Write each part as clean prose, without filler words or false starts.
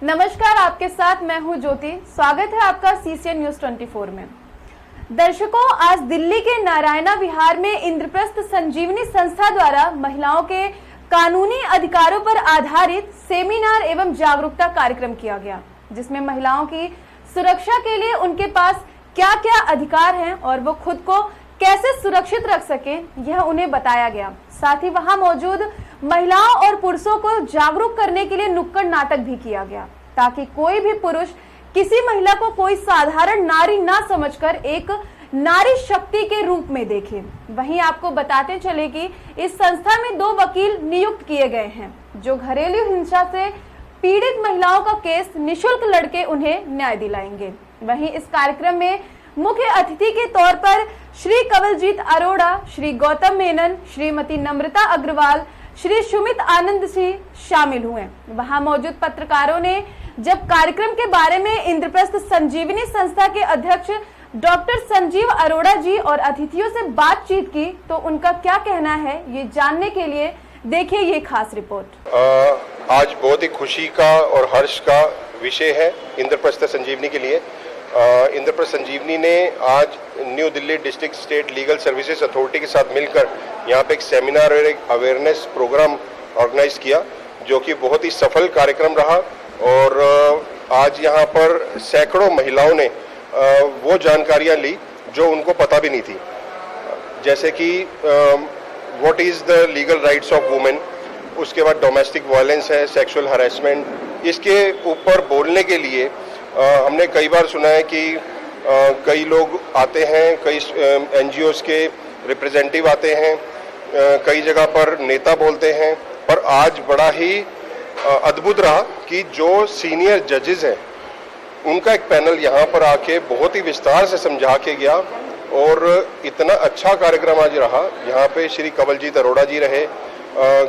नमस्कार, आपके साथ मैं हूं ज्योति। स्वागत है आपका सीसीएन न्यूज 24 में। दर्शकों, आज दिल्ली के नारायणा विहार में इंद्रप्रस्थ संजीवनी संस्था द्वारा महिलाओं के कानूनी अधिकारों पर आधारित सेमिनार एवं जागरूकता कार्यक्रम किया गया, जिसमें महिलाओं की सुरक्षा के लिए उनके पास क्या क्या अधिकार हैं और वो खुद को कैसे सुरक्षित रख सके, यह उन्हें बताया गया। साथ ही वहां मौजूद महिलाओं और पुरुषों को जागरूक करने के लिए नुक्कड़ नाटक भी किया गया, ताकि कोई भी पुरुष किसी महिला को कोई साधारण नारी ना समझकर एक नारी शक्ति के रूप में देखे। वहीं आपको बताते चले कि इस संस्था में 2 वकील नियुक्त किए गए हैं, जो घरेलू हिंसा से पीड़ित महिलाओं का केस निशुल्क लड़के उन्हें न्याय दिलाएंगे। वहीं इस कार्यक्रम में मुख्य अतिथि के तौर पर श्री कवलजीत अरोड़ा, श्री गौतम मेनन, श्रीमती नम्रता अग्रवाल, श्री सुमित आनंद सिंह शामिल हुए। वहां मौजूद पत्रकारों ने जब कार्यक्रम के बारे में इंद्रप्रस्थ संजीवनी संस्था के अध्यक्ष डॉक्टर संजीव अरोड़ा जी और अतिथियों से बातचीत की, तो उनका क्या कहना है, ये जानने के लिए देखिए ये खास रिपोर्ट। आज बहुत ही खुशी का और हर्ष का विषय है इंद्रप्रस्थ संजीवनी के लिए। इंद्रप्रस्थ संजीवनी ने आज new Delhi district state legal services authority के साथ मिलकर यहाँ पे एक सेमिनार और एक अवेयरनेस प्रोग्राम ऑर्गेनाइज किया, जो कि बहुत ही सफल कार्यक्रम रहा। और आज यहाँ पर सैकड़ों महिलाओं ने वो जानकारियाँ ली जो उनको पता भी नहीं थी, जैसे कि what is the legal rights of women, उसके बाद डोमेस्टिक वायलेंस है, सेक्सुअल हरासमेंट। इसके ऊपर बोलने के लिए हमने कई बार सुना है कि कई लोग आते हैं, कई एनजीओज के रिप्रेजेंटेटिव आते हैं, कई जगह पर नेता बोलते हैं, पर आज बड़ा ही अद्भुत रहा कि जो सीनियर जजेस हैं उनका एक पैनल यहाँ पर आके बहुत ही विस्तार से समझा के गया और इतना अच्छा कार्यक्रम आज रहा। यहाँ पे श्री कवलजीत अरोड़ा जी रहे,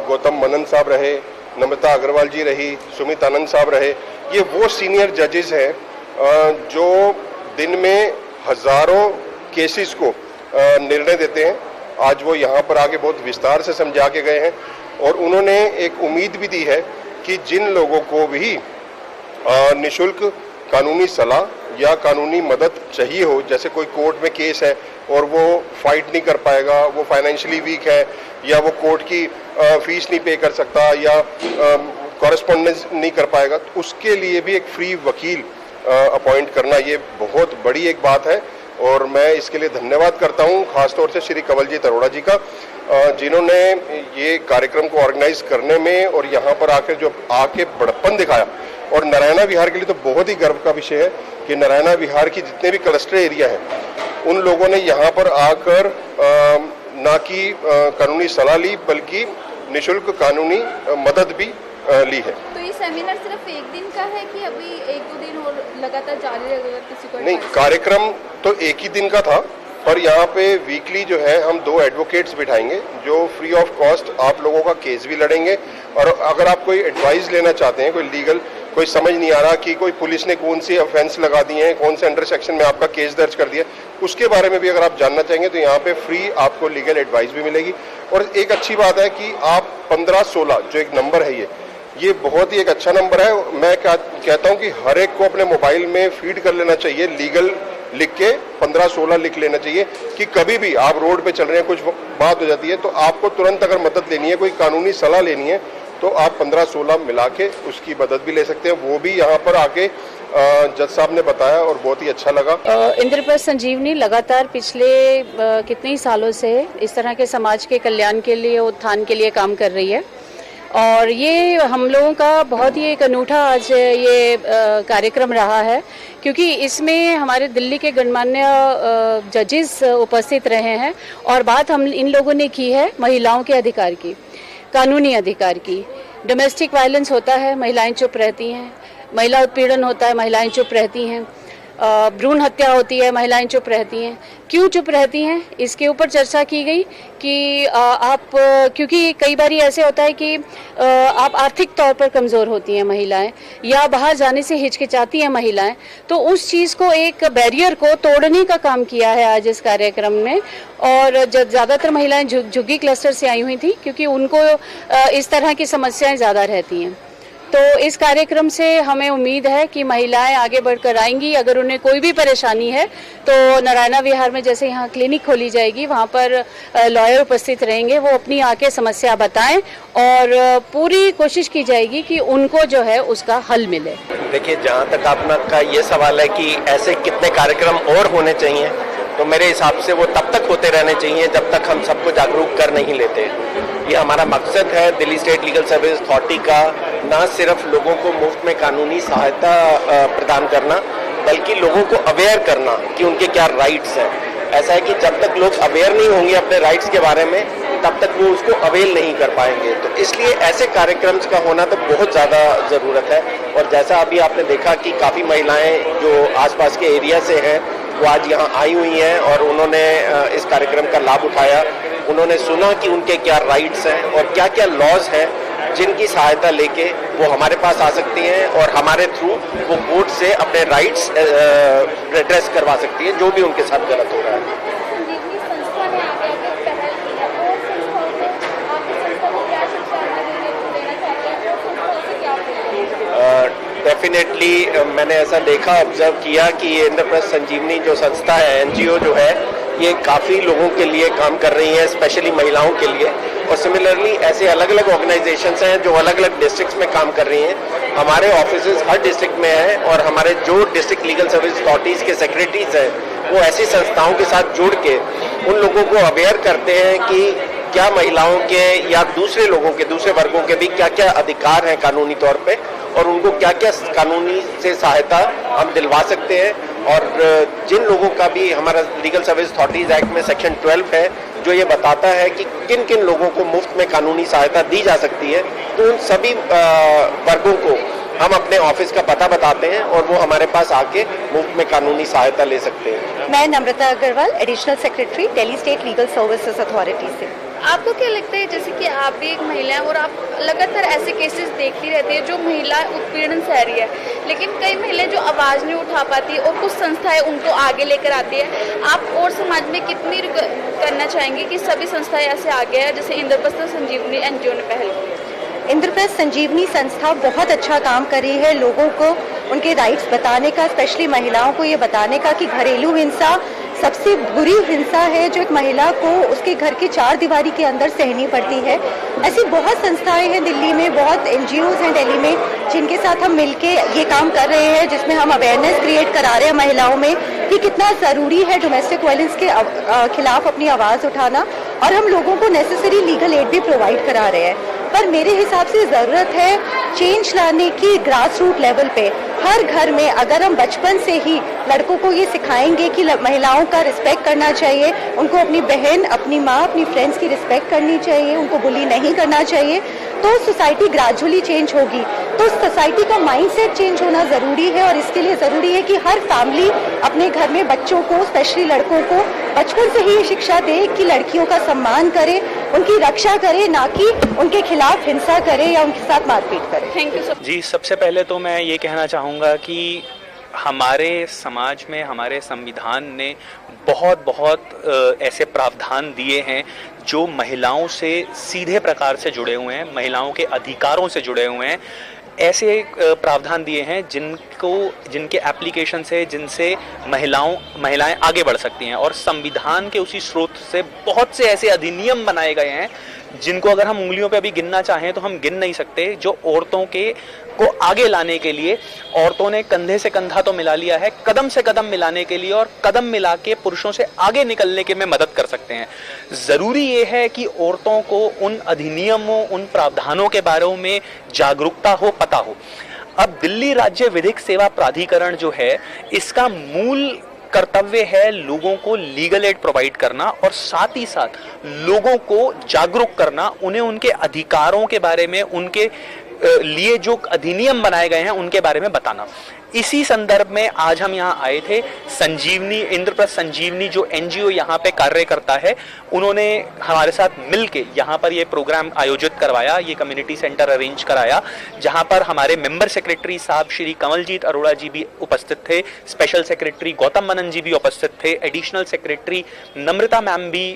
गौतम मेनन साहब रहे, नम्रता अग्रवाल जी रही, सुमित आनंद साहब रहे। ये वो सीनियर जजेस हैं जो दिन में हजारों केसेस को निर्णय देते हैं। आज वो यहाँ पर आके बहुत विस्तार से समझा के गए हैं और उन्होंने एक उम्मीद भी दी है कि जिन लोगों को भी निशुल्क कानूनी सलाह या कानूनी मदद चाहिए हो, जैसे कोई कोर्ट में केस है और वो फाइट नहीं कर पाएगा, वो फाइनेंशियली वीक है, या वो कोर्ट की फीस नहीं पे कर सकता, या कॉरेस्पॉन्डेंस नहीं कर पाएगा, तो उसके लिए भी एक फ्री वकील अपॉइंट करना ये बहुत बड़ी एक बात है। और मैं इसके लिए धन्यवाद करता हूँ खासतौर से श्री कवलजीत अरोड़ा जी का, जिन्होंने ये कार्यक्रम को ऑर्गेनाइज करने में और यहाँ पर आकर जो आके बड़प्पन दिखाया। और नारायणा विहार के लिए तो बहुत ही गर्व का विषय है कि नारायणा विहार की जितने भी क्लस्टर एरिया है उन लोगों ने यहाँ पर आकर ना कि कानूनी सलाह ली, बल्कि निशुल्क कानूनी मदद भी ली है। तो ये सेमिनार सिर्फ एक दिन का है कि अभी 1-2 दिन और लगातार जारी रहेगा किसी को? नहीं, कार्यक्रम तो एक ही दिन का था, पर यहाँ पे वीकली जो है हम 2 एडवोकेट्स बिठाएंगे जो फ्री ऑफ कॉस्ट आप लोगों का केस भी लड़ेंगे। और अगर आप कोई एडवाइस लेना चाहते हैं, कोई लीगल, कोई समझ नहीं आ रहा कि कोई पुलिस ने कौन सी ऑफेंस लगा दी है, कौन से अंडर सेक्शन में आपका केस दर्ज कर दिया, उसके बारे में भी अगर आप जानना चाहेंगे तो यहाँ पे फ्री आपको लीगल एडवाइस भी मिलेगी। और एक अच्छी बात है कि आप 1516 जो एक नंबर है, ये बहुत ही एक अच्छा नंबर है। मैं कहता हूँ कि हर एक को अपने मोबाइल में फीड कर लेना चाहिए, लीगल लिख के 1516 लिख लेना चाहिए, कि कभी भी आप रोड पे चल रहे हैं, कुछ बात हो जाती है, तो आपको तुरंत अगर मदद लेनी है, कोई कानूनी सलाह लेनी है, तो आप 1516 मिला के उसकी मदद भी ले सकते हैं। वो भी यहाँ पर आके जज साहब ने बताया और बहुत ही अच्छा लगा। इंद्रप्रस्थ संजीवनी लगातार पिछले कितने ही सालों से इस तरह के समाज के कल्याण के लिए, उत्थान के लिए काम कर रही है। और ये हम लोगों का बहुत ही एक अनूठा आज ये कार्यक्रम रहा है, क्योंकि इसमें हमारे दिल्ली के गणमान्य जजेस उपस्थित रहे हैं और बात हम इन लोगों ने की है महिलाओं के अधिकार की, कानूनी अधिकार की। डोमेस्टिक वायलेंस होता है, महिलाएं चुप रहती हैं, महिला उत्पीड़न होता है, महिलाएं चुप रहती हैं, भ्रूण हत्या होती है, महिलाएं चुप रहती हैं। क्यों चुप रहती हैं, इसके ऊपर चर्चा की गई कि क्योंकि कई बार ऐसे होता है कि आप आर्थिक तौर पर कमज़ोर होती हैं महिलाएं, या बाहर जाने से हिचकिचाती हैं महिलाएं, तो उस चीज़ को, एक बैरियर को तोड़ने का काम किया है आज इस कार्यक्रम में। और ज़्यादातर महिलाएं झुग्गी क्लस्टर से आई हुई थी, क्योंकि उनको इस तरह की समस्याएं ज़्यादा रहती हैं। तो इस कार्यक्रम से हमें उम्मीद है कि महिलाएं आगे बढ़कर आएंगी। अगर उन्हें कोई भी परेशानी है तो नारायणा विहार में जैसे यहाँ क्लिनिक खोली जाएगी, वहाँ पर लॉयर उपस्थित रहेंगे, वो अपनी आके समस्या बताएं और पूरी कोशिश की जाएगी कि उनको जो है उसका हल मिले। देखिए, जहाँ तक आपका ये सवाल है कि ऐसे कितने कार्यक्रम और होने चाहिए, तो मेरे हिसाब से वो तब तक होते रहने चाहिए जब तक हम सबको जागरूक कर नहीं लेते। ये हमारा मकसद है Delhi state legal service authority का, न सिर्फ लोगों को मुफ्त में कानूनी सहायता प्रदान करना, बल्कि लोगों को अवेयर करना कि उनके क्या राइट्स हैं। ऐसा है कि जब तक लोग अवेयर नहीं होंगे अपने राइट्स के बारे में, तब तक वो उसको अवेल नहीं कर पाएंगे। तो इसलिए ऐसे कार्यक्रम्स का होना तो बहुत ज़्यादा ज़रूरत है। और जैसा अभी आपने देखा कि काफ़ी महिलाएं जो आसपास के एरिया से हैं वो आज यहाँ आई हुई हैं और उन्होंने इस कार्यक्रम का लाभ उठाया। उन्होंने सुना कि उनके क्या राइट्स हैं और क्या क्या लॉज हैं जिनकी सहायता लेके वो हमारे पास आ सकती हैं और हमारे थ्रू वो कोर्ट से अपने राइट्स रिड्रेस करवा सकती हैं जो भी उनके साथ गलत हो रहा है। संजीवनी संस्था ने आगे पहल की है, और संस्थाओं को आपकी संस्था को क्या शिक्षा देना चाहते हैं, और संस्थाओं से क्या अपेक्षा? डेफिनेटली मैंने ऐसा देखा, ऑब्जर्व किया कि ये इंद्रप्रस्थ संजीवनी जो संस्था है, एनजीओ जो है, ये काफ़ी लोगों के लिए काम कर रही है, स्पेशली महिलाओं के लिए। और सिमिलरली ऐसे अलग अलग ऑर्गेनाइजेशंस हैं जो अलग अलग डिस्ट्रिक्ट्स में काम कर रही हैं। हमारे ऑफिसेज हर डिस्ट्रिक्ट में हैं और हमारे जो डिस्ट्रिक्ट लीगल सर्विस अथॉरिटीज़ के सेक्रेटरीज हैं वो ऐसी संस्थाओं के साथ जुड़ के उन लोगों को अवेयर करते हैं कि क्या महिलाओं के या दूसरे लोगों के, दूसरे वर्गों के भी क्या क्या अधिकार हैं कानूनी तौर पे, और उनको क्या क्या कानूनी से सहायता हम दिलवा सकते हैं। और जिन लोगों का भी हमारा लीगल सर्विस अथॉरिटीज एक्ट में सेक्शन 12 है जो ये बताता है कि किन किन लोगों को मुफ्त में कानूनी सहायता दी जा सकती है, तो उन सभी वर्गों को हम अपने ऑफिस का पता बताते हैं और वो हमारे पास आके मुफ्त में कानूनी सहायता ले सकते हैं। मैं Namrata Agarwal, additional secretary Delhi state legal services authority से। आपको क्या लगता है, जैसे कि आप भी एक महिला हैं और आप लगातार ऐसे केसेस देखती रहती है जो महिला उत्पीड़न सह रही है, लेकिन कई महिलाएं जो आवाज़ नहीं उठा पाती और कुछ संस्थाएं उनको आगे लेकर आती है। आप और समाज में कितनी करना चाहेंगे कि सभी संस्थाएं ऐसे आगे हैं, जैसे इंद्रप्रस्थ संजीवनी एनजीओ ने पहल की? इंद्रप्रस्थ संजीवनी संस्था बहुत अच्छा काम कर रही है, लोगों को उनके राइट्स बताने का, स्पेशली महिलाओं को ये बताने का कि घरेलू हिंसा सबसे बुरी हिंसा है जो एक महिला को उसके घर की चार दीवारी के अंदर सहनी पड़ती है। ऐसी बहुत संस्थाएं हैं दिल्ली में, बहुत एनजीओज हैं दिल्ली में जिनके साथ हम मिलके ये काम कर रहे हैं, जिसमें हम अवेयरनेस क्रिएट करा रहे हैं महिलाओं में कि कितना ज़रूरी है डोमेस्टिक वायलेंस के खिलाफ अपनी आवाज़ उठाना, और हम लोगों को नेसेसरी लीगल एड भी प्रोवाइड करा रहे हैं। पर मेरे हिसाब से ज़रूरत है चेंज लाने की ग्रास रूट लेवल पे। हर घर में अगर हम बचपन से ही लड़कों को ये सिखाएंगे कि महिलाओं का रिस्पेक्ट करना चाहिए, उनको अपनी बहन, अपनी माँ, अपनी फ्रेंड्स की रिस्पेक्ट करनी चाहिए, उनको बुली नहीं करना चाहिए, तो सोसाइटी ग्रेजुअली चेंज होगी। तो सोसाइटी का माइंडसेट चेंज होना ज़रूरी है और इसके लिए ज़रूरी है कि हर फैमिली अपने घर में बच्चों को, स्पेशली लड़कों को बचपन से ही शिक्षा दे कि लड़कियों का सम्मान करे, उनकी रक्षा करे, ना कि उनके खिलाफ हिंसा करे या उनके साथ मारपीट करे। Thank you sir. जी, सबसे पहले तो मैं ये कहना चाहूँगा कि हमारे समाज में हमारे संविधान ने बहुत ऐसे प्रावधान दिए हैं जो महिलाओं से सीधे प्रकार से जुड़े हुए हैं, महिलाओं के अधिकारों से जुड़े हुए हैं। ऐसे प्रावधान दिए हैं जिनके एप्लीकेशन से जिनसे महिलाएं आगे बढ़ सकती हैं, और संविधान के उसी स्रोत से बहुत से ऐसे अधिनियम बनाए गए हैं जिनको अगर हम उंगलियों पे अभी गिनना चाहें तो हम गिन नहीं सकते, जो औरतों को आगे लाने के लिए औरतों ने कंधे से कंधा तो मिला लिया है, कदम से कदम मिलाने के लिए और कदम मिला के पुरुषों से आगे निकलने के में मदद कर सकते हैं। ज़रूरी ये है कि औरतों को उन अधिनियमों, उन प्रावधानों के बारे में जागरूकता हो, पता हो। अब दिल्ली राज्य विधिक सेवा प्राधिकरण जो है, इसका मूल कर्तव्य है लोगों को लीगल एड प्रोवाइड करना और साथ ही साथ लोगों को जागरूक करना, उन्हें उनके अधिकारों के बारे में, उनके लिए जो अधिनियम बनाए गए हैं उनके बारे में बताना। इसी संदर्भ में आज हम यहाँ आए थे। संजीवनी, इंद्रप्रस्थ संजीवनी जो एनजीओ यहाँ पे कार्य करता है, उन्होंने हमारे साथ मिलके यहाँ पर ये प्रोग्राम आयोजित करवाया, ये कम्युनिटी सेंटर अरेंज कराया, जहाँ पर हमारे मेंबर सेक्रेटरी साहब श्री कमलजीत अरोड़ा जी भी उपस्थित थे, स्पेशल सेक्रेटरी गौतम मनन जी भी उपस्थित थे, एडिशनल सेक्रेटरी नम्रता मैम भी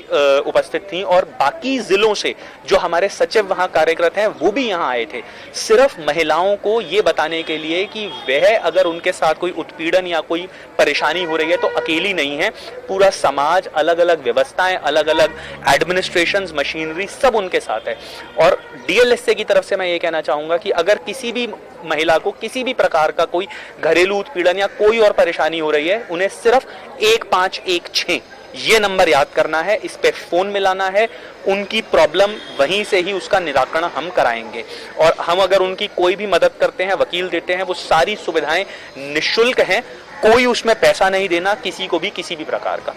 उपस्थित थी, और बाकी जिलों से जो हमारे सचिव वहाँ कार्यरत हैं वो भी यहाँ आए थे। सिर्फ महिलाओं को ये बताने के लिए कि वह अगर उनके साथ कोई उत्पीड़न या कोई परेशानी हो रही है तो अकेली नहीं है। पूरा समाज, अलग अलग व्यवस्थाएं, अलग अलग एडमिनिस्ट्रेशंस, मशीनरी सब उनके साथ है। और डीएलएसए की तरफ से मैं ये कहना चाहूंगा कि अगर किसी भी महिला को किसी भी प्रकार का कोई घरेलू उत्पीड़न या कोई और परेशानी हो रही है, उन्हें सिर्फ 1516 ये नंबर याद करना है, इस पे फोन मिलाना है, उनकी प्रॉब्लम वहीं से ही उसका निराकरण हम कराएंगे। और हम अगर उनकी कोई भी मदद करते हैं, वकील देते हैं, वो सारी सुविधाएं निःशुल्क हैं, कोई उसमें पैसा नहीं देना किसी को भी किसी भी प्रकार का।